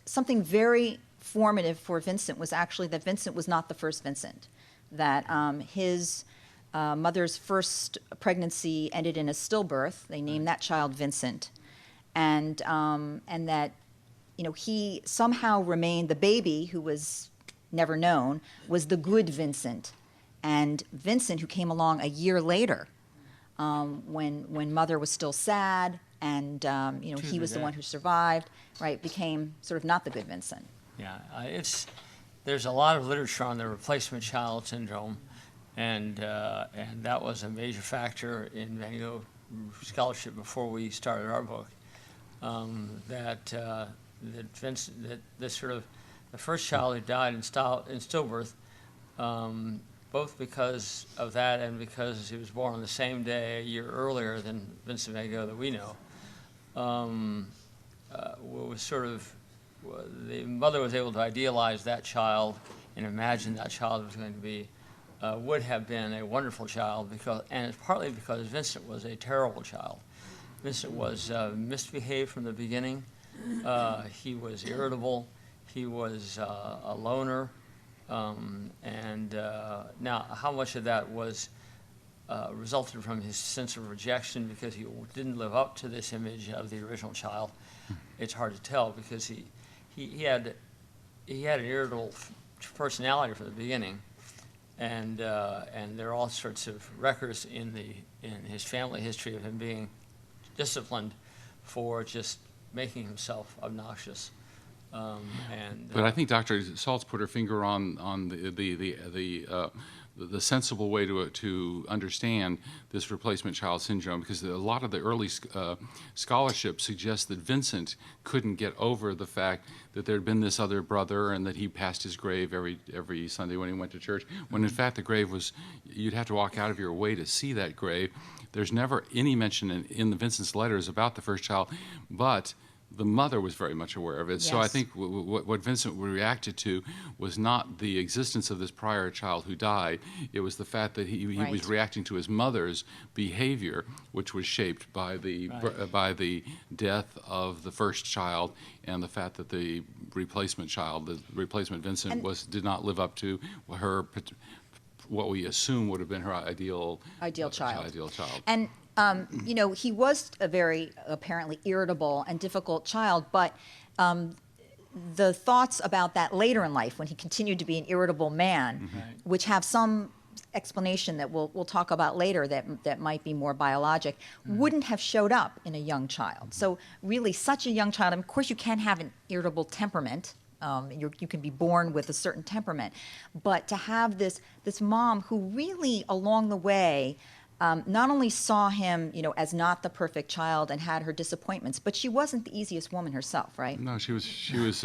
something very formative for Vincent was actually that Vincent was not the first Vincent, that his mother's first pregnancy ended in a stillbirth. They named that child Vincent, and that, you know, he somehow remained the baby who was never known was the good Vincent, and Vincent, who came along a year later, when mother was still sad, and you know, he was the one who survived, right, became sort of not the good Vincent. Yeah, there's a lot of literature on the replacement child syndrome, and that was a major factor in Van Gogh scholarship before we started our book. That Vincent, that this sort of the first child who died in stillbirth, both because of that and because he was born on the same day a year earlier than Vincent Van Gogh that we know, was sort of, the mother was able to idealize that child and imagine that child was going to be, would have been a wonderful child, and it's partly because Vincent was a terrible child. Vincent was misbehaved from the beginning. He was irritable. He was a loner. Now, how much of that was resulted from his sense of rejection because he didn't live up to this image of the original child? It's hard to tell, because he had an irritable personality from the beginning, and there are all sorts of records in his family history of him being disciplined for just making himself obnoxious. But I think Dr. Saltz put her finger on the sensible way to understand this replacement child syndrome, because a lot of the early scholarship suggests that Vincent couldn't get over the fact that there had been this other brother and that he passed his grave every Sunday when he went to church, when in fact the grave was, you'd have to walk out of your way to see that grave. There's never any mention in Vincent's letters about the first child, but the mother was very much aware of it. Yes. So I think what Vincent reacted to was not the existence of this prior child who died. It was the fact that he was reacting to his mother's behavior, which was shaped by the death of the first child and the fact that the replacement child, the replacement Vincent, did not live up to her, what we assume would have been her ideal child. And you know, he was a very apparently irritable and difficult child, but the thoughts about that later in life, when he continued to be an irritable man, which have some explanation that we'll talk about later that might be more biologic, wouldn't have showed up in a young child. So really, such a young child, and of course you can have an irritable temperament. You can be born with a certain temperament, but to have this mom who really along the way not only saw him, you know, as not the perfect child and had her disappointments, but she wasn't the easiest woman herself, right? No, she was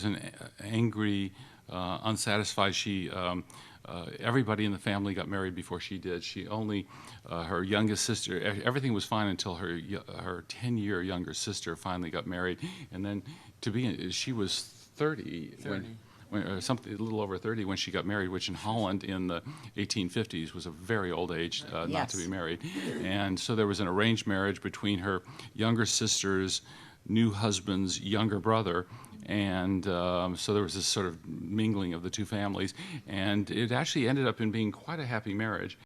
an angry, unsatisfied. Everybody in the family got married before she did. She only, her youngest sister, everything was fine until her 10-year younger sister finally got married, and then she was 30. Something a little over 30 when she got married, which in Holland in the 1850s was a very old age not to be married. And so there was an arranged marriage between her younger sister's new husband's younger brother, and so there was this sort of mingling of the two families, and it actually ended up in being quite a happy marriage.